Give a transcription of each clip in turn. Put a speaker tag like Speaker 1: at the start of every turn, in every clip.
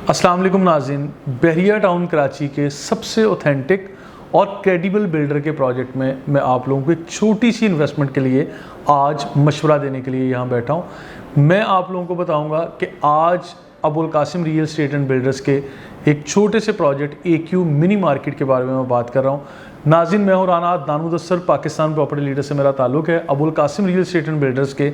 Speaker 1: अस्सलाम वालेकुम नाज़रीन, बहरिया टाउन कराची के सबसे ऑथेंटिक और क्रेडिबल बिल्डर के प्रोजेक्ट में मैं आप लोगों को एक छोटी सी इन्वेस्टमेंट के लिए आज मशवरा देने के लिए यहाँ बैठा हूँ। मैं आप लोगों को बताऊँगा कि आज Abul Qasim real estate and builders के एक छोटे से प्रोजेक्ट AQ मिनी मार्केट के बारे में मैं बात कर रहा हूँ। नाज़रीन, मैं हूँ राना दान मुदस्सर, पाकिस्तान प्रॉपर्टी लीडर से मेरा ताल्लुक़ है। Abul Qasim real estate and builders के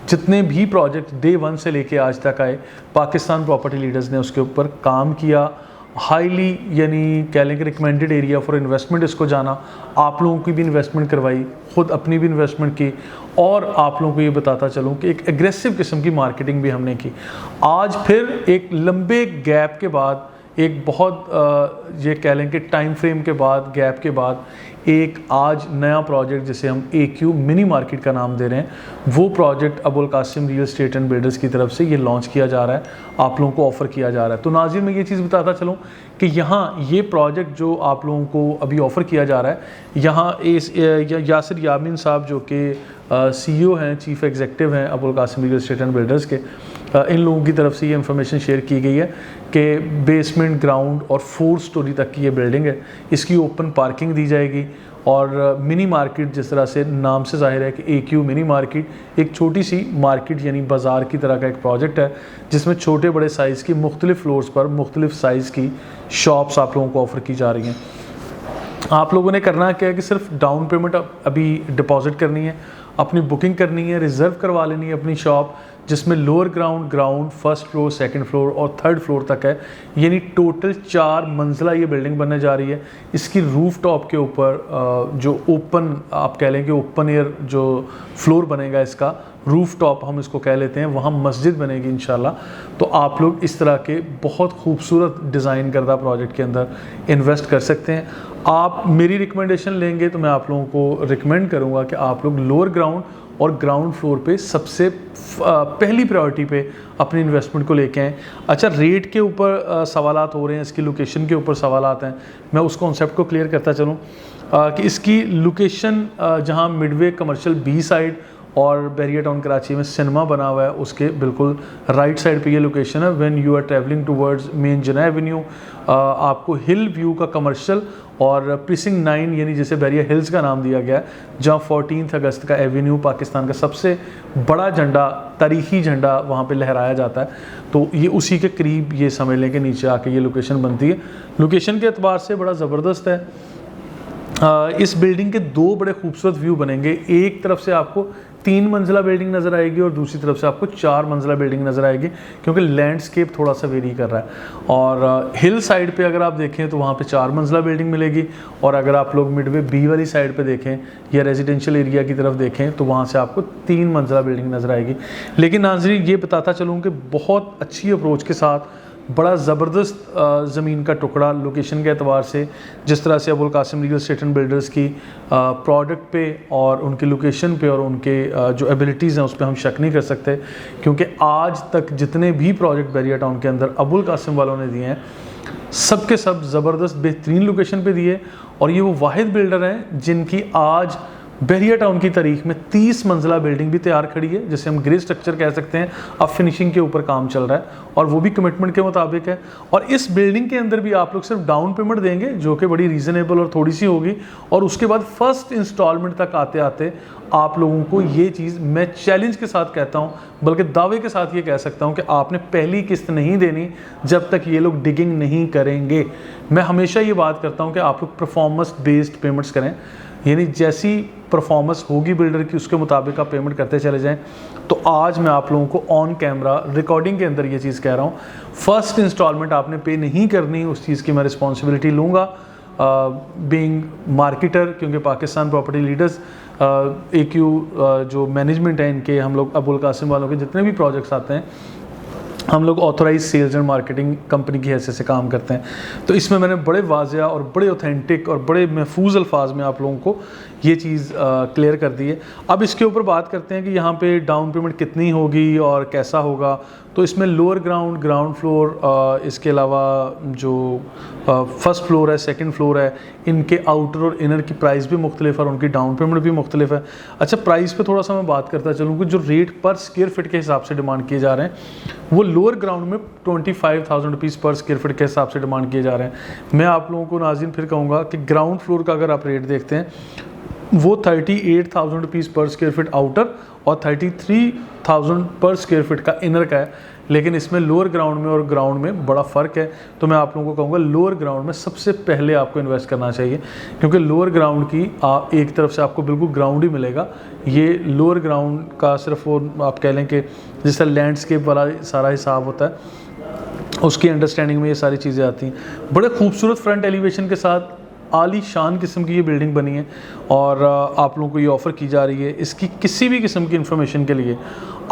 Speaker 1: जितने भी प्रोजेक्ट डे 1 से लेके आज तक आए, पाकिस्तान प्रॉपर्टी लीडर्स ने उसके ऊपर काम किया। हाईली यानी कह लें कि रिकमेंडेड एरिया फॉर इन्वेस्टमेंट इसको जाना, आप लोगों की भी इन्वेस्टमेंट करवाई, ख़ुद अपनी भी इन्वेस्टमेंट की, और आप लोगों को ये बताता चलूँ कि एक एग्रेसिव किस्म की मार्केटिंग भी हमने की। आज फिर एक लंबे गैप के बाद, एक बहुत ये कह लें कि टाइम फ्रेम के बाद, गैप के बाद एक आज नया प्रोजेक्ट जिसे हम AQ मिनी मार्केट का नाम दे रहे हैं, वो project Abul Qasim real estate and builders की तरफ से ये लॉन्च किया जा रहा है, आप लोगों को ऑफ़र किया जा रहा है। तो नाज़रीन, मैं ये चीज़ बताता चलूँ कि यहाँ ये प्रोजेक्ट जो आप लोगों को अभी ऑफ़र किया जा रहा है, यहाँ यासिर यामीन साहब जो कि CEO हैं, चीफ़ एग्जीक्यूटिव हैं Abul Qasim real estate and builders के, इन लोगों की तरफ से ये इन्फॉर्मेशन शेयर की गई है कि बेसमेंट, ग्राउंड और 4 स्टोरी तक की ये बिल्डिंग है। इसकी ओपन पार्किंग दी जाएगी और मिनी मार्केट, जिस तरह से नाम से जाहिर है कि AQ मिनी मार्केट, एक छोटी सी मार्केट यानी बाज़ार की तरह का एक प्रोजेक्ट है जिसमें छोटे बड़े साइज़ की मुख्तलिफ़ फ्लोर्स पर मुख्तलिफ़ साइज़ की शॉप्स आप लोगों को ऑफ़र की जा रही हैं। आप लोगों ने करना क्या है कि सिर्फ डाउन पेमेंट अभी डिपॉजिट करनी है, अपनी बुकिंग करनी है, रिज़र्व करवा लेनी है अपनी शॉप, जिसमें lower ground, first floor, second floor और थर्ड फ्लोर तक है। यानी टोटल 4 मंजिला ये बिल्डिंग बनने जा रही है। इसकी रूफ टॉप के ऊपर जो ओपन, आप कह लें कि ओपन एयर जो फ्लोर बनेगा, इसका रूफ टॉप हम इसको कह लेते हैं, वहाँ मस्जिद बनेगी इंशाल्लाह। तो आप लोग इस तरह के बहुत खूबसूरत डिज़ाइन करदा प्रोजेक्ट के अंदर इन्वेस्ट कर सकते हैं। आप मेरी रिकमेंडेशन लेंगे तो मैं आप लोगों को रिकमेंड करूँगा कि आप लोग लोअर ग्राउंड और ग्राउंड फ्लोर पे सबसे पहली प्रायोरिटी पे अपनी इन्वेस्टमेंट को लेके आएँ। अच्छा, रेट के ऊपर सवालात हो रहे हैं, इसकी लोकेशन के ऊपर सवालात हैं, मैं उस कॉन्सेप्ट को क्लियर करता चलूँ कि इसकी लोकेशन जहाँ मिडवे कमर्शियल B साइड और बहरिया टाउन कराची में सिनेमा बना हुआ है, उसके बिल्कुल राइट साइड पे ये लोकेशन है। When you are travelling towards main Jinnah avenue, आपको हिल व्यू का कमर्शियल और प्रीसिंक्ट 9 यानी जिसे बहरिया हिल्स का नाम दिया गया है, जहाँ 14 अगस्त का एवेन्यू, पाकिस्तान का सबसे बड़ा झंडा, तारीखी झंडा वहाँ पे लहराया जाता है, तो ये उसी के करीब ये समझ लें कि नीचे आके ये लोकेशन बनती है। लोकेशन के एतबार से बड़ा ज़बरदस्त है। इस बिल्डिंग के 2 बड़े खूबसूरत व्यू बनेंगे। एक तरफ से आपको 3 मंजिला बिल्डिंग नज़र आएगी और दूसरी तरफ से आपको 4 मंजिला बिल्डिंग नज़र आएगी, क्योंकि लैंडस्केप थोड़ा सा वेरी कर रहा है। और हिल साइड पे अगर आप देखें तो वहाँ पे 4 मंजिला बिल्डिंग मिलेगी, और अगर आप लोग मिडवे B वाली साइड पे देखें या रेजिडेंशियल एरिया की तरफ देखें तो वहाँ से आपको 3 मंजिला बिल्डिंग नज़र आएगी। लेकिन नाज़रीन, ये बताता चलूँ कि बहुत अच्छी अप्रोच के साथ बड़ा ज़बरदस्त ज़मीन का टुकड़ा लोकेशन के एतबार से, जिस तरह से Abul Qasim real estate and builders की प्रोडक्ट पे और उनकी लोकेशन पे और उनके जो एबिलिटीज़ हैं उस पर हम शक नहीं कर सकते, क्योंकि आज तक जितने भी प्रोजेक्ट बहरिया टाउन के अंदर अबुल कासिम वालों ने दिए हैं, सब के सब ज़बरदस्त बेहतरीन लोकेशन पे दिए। और ये वो वाहिद बिल्डर हैं जिनकी आज बहरिया टाउन की तारीख में 30 मंजिला बिल्डिंग भी तैयार खड़ी है, जिसे हम ग्रे स्ट्रक्चर कह सकते हैं। अब फिनिशिंग के ऊपर काम चल रहा है और वो भी कमिटमेंट के मुताबिक है। और इस बिल्डिंग के अंदर भी आप लोग सिर्फ डाउन पेमेंट देंगे, जो कि बड़ी रीज़नेबल और थोड़ी सी होगी, और उसके बाद फर्स्ट इंस्टॉलमेंट तक आते आते आप लोगों को ये चीज़ मैं चैलेंज के साथ कहता हूँ, बल्कि दावे के साथ ये कह सकता हूँ कि आपने पहली किस्त नहीं देनी जब तक ये लोग डिगिंग नहीं करेंगे। मैं हमेशा ये बात करता हूँ कि आप लोग परफॉर्मेंस बेस्ड पेमेंट्स करें, यानी जैसी परफॉर्मेंस होगी बिल्डर की उसके मुताबिक आप पेमेंट करते चले जाएं। तो आज मैं आप लोगों को ऑन कैमरा रिकॉर्डिंग के अंदर ये चीज़ कह रहा हूँ, फर्स्ट इंस्टॉलमेंट आपने पे नहीं करनी, उस चीज़ की मैं रिस्पॉन्सिबिलिटी लूँगा बीइंग मार्केटर, क्योंकि पाकिस्तान प्रॉपर्टी लीडर्स AQ जो मैनेजमेंट है इनके, हम लोग अबुल कासिम वालों के जितने भी प्रोजेक्ट्स आते हैं, हम लोग authorise sales and marketing company की हैसियत से काम करते हैं। तो इसमें मैंने बड़े वाज़ेह और बड़े ऑथेंटिक और बड़े महफूज अल्फाज में आप लोगों को ये चीज़ क्लियर कर दी है। अब इसके ऊपर बात करते हैं कि यहाँ पे डाउन पेमेंट कितनी होगी और कैसा होगा। तो इसमें लोअर ग्राउंड, ग्राउंड फ्लोर, इसके अलावा जो फर्स्ट फ्लोर है, सेकंड फ्लोर है, इनके आउटर और इनर की प्राइस भी मुख्तलिफ है और उनकी डाउन पेमेंट भी मुख्तलिफ है। अच्छा, प्राइस पे थोड़ा सा मैं बात करता चलूँ कि जो रेट पर स्क्वायर फीट के हिसाब से डिमांड किए जा रहे हैं वो लोअर ग्राउंड में 25,000 रुपीज़ पर स्क्वायर फीट के हिसाब से डिमांड किए जा रहे हैं। मैं आप लोगों को नाज़रीन फिर कहूँगा कि ग्राउंड फ्लोर का अगर आप रेट देखते हैं वो 38,000 रुपीज़ पर स्क्वायर फीट आउटर और 33,000 पर स्क्वायर फीट का इनर का है, लेकिन इसमें लोअर ग्राउंड में और ग्राउंड में बड़ा फ़र्क है। तो मैं आप लोगों को कहूँगा लोअर ग्राउंड में सबसे पहले आपको इन्वेस्ट करना चाहिए, क्योंकि लोअर ग्राउंड की एक तरफ से आपको बिल्कुल ग्राउंड ही मिलेगा। ये लोअर ग्राउंड का सिर्फ वो आप कह लें कि जिस तरह लैंडस्केप वाला सारा हिसाब होता है उसकी अंडरस्टैंडिंग में ये सारी चीज़ें आती हैं। बड़े खूबसूरत फ्रंट एलिवेशन के साथ आली शान किस्म की ये बिल्डिंग बनी है और आप लोगों को ये ऑफ़र की जा रही है। इसकी किसी भी किस्म की इन्फॉर्मेशन के लिए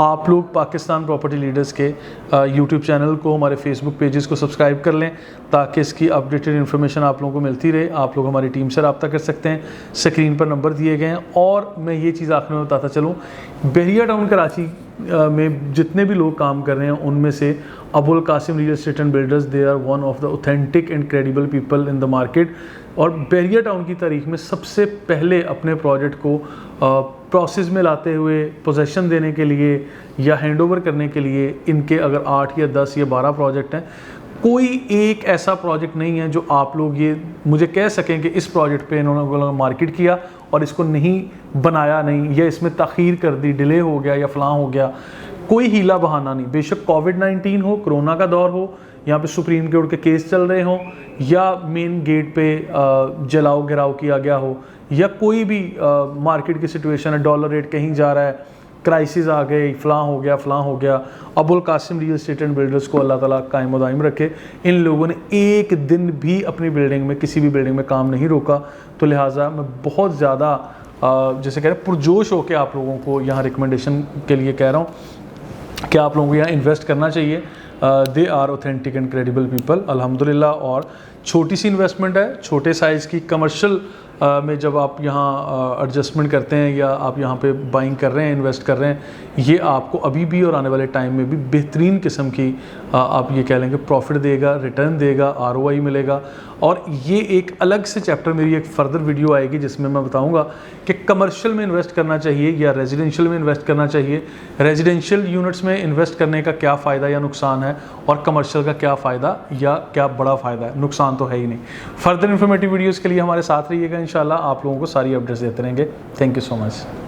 Speaker 1: आप लोग पाकिस्तान प्रॉपर्टी लीडर्स के यूट्यूब चैनल को, हमारे फेसबुक पेजेस को सब्सक्राइब कर लें ताकि इसकी अपडेटेड इन्फॉर्मेशन आप लोगों को मिलती रहे। आप लोग हमारी टीम से रब्ता कर सकते हैं, स्क्रीन पर नंबर दिए गए हैं। और मैं ये चीज़ आखिर में बताता चलूँ, बहरिया टाउन कराची में जितने भी लोग काम कर रहे हैं उनमें से Abul Qasim real estate and builders, they are one of the authentic and credible people in the market. और बहरिया टाउन की तारीख में सबसे पहले अपने प्रोजेक्ट को प्रोसेस में लाते हुए पोजेसन देने के लिए या हैंडओवर करने के लिए इनके अगर 8 या 10 या 12 प्रोजेक्ट हैं, कोई एक ऐसा प्रोजेक्ट नहीं है जो आप लोग ये मुझे कह सकें कि इस प्रोजेक्ट पे इन्होंने मार्केट किया और इसको नहीं बनाया नहीं, या इसमें ताख़ीर कर दी, डिले हो गया या फलां हो गया। कोई हीला बहाना नहीं। बेशक कोविड-19 हो, कोरोना का दौर हो, यहाँ पे सुप्रीम कोर्ट के केस चल रहे हों, या मेन गेट पे जलाओ गिराव किया गया हो, या कोई भी मार्केट की सिचुएशन है, डॉलर रेट कहीं जा रहा है, क्राइसिस आ गई, फलां हो गया फलां हो गया, Abul Qasim real estate and builders को अल्लाह ताला कायम दायम रखे। इन लोगों ने एक दिन भी अपनी बिल्डिंग में, किसी भी बिल्डिंग में काम नहीं रोका। तो लिहाजा मैं बहुत ज़्यादा जैसे कह रहे हैं पुरजोश होकर आप लोगों को यहाँ रिकमेंडेशन के लिए कह रहा हूँ कि आप लोगों को यहाँ इन्वेस्ट करना चाहिए। They are authentic and credible people अल्हम्दुलिल्लाह। और छोटी सी इन्वेस्टमेंट है, छोटे साइज़ की कमर्शियल में जब आप यहाँ एडजस्टमेंट करते हैं या आप यहाँ पे बाइंग कर रहे हैं, इन्वेस्ट कर रहे हैं, ये आपको अभी भी और आने वाले टाइम में भी बेहतरीन किस्म की आप ये कह लेंगे प्रॉफिट देगा, रिटर्न देगा, ROI मिलेगा। और ये एक अलग से चैप्टर, मेरी एक फर्दर वीडियो आएगी जिसमें मैं बताऊंगा कि कमर्शियल में इन्वेस्ट करना चाहिए या रेजिडेंशियल में इन्वेस्ट करना चाहिए, रेजिडेंशियल यूनिट्स में इन्वेस्ट करने का क्या फ़ायदा या नुकसान है, और कमर्शियल का क्या फ़ायदा या क्या बड़ा फ़ायदा है, नुकसान तो है ही नहीं। फर्दर इन्फॉर्मेटिव वीडियोज़ के लिए हमारे साथ रहिएगा, इंशाल्लाह आप लोगों को सारी अपडेट्स देते रहेंगे। Thank you so much.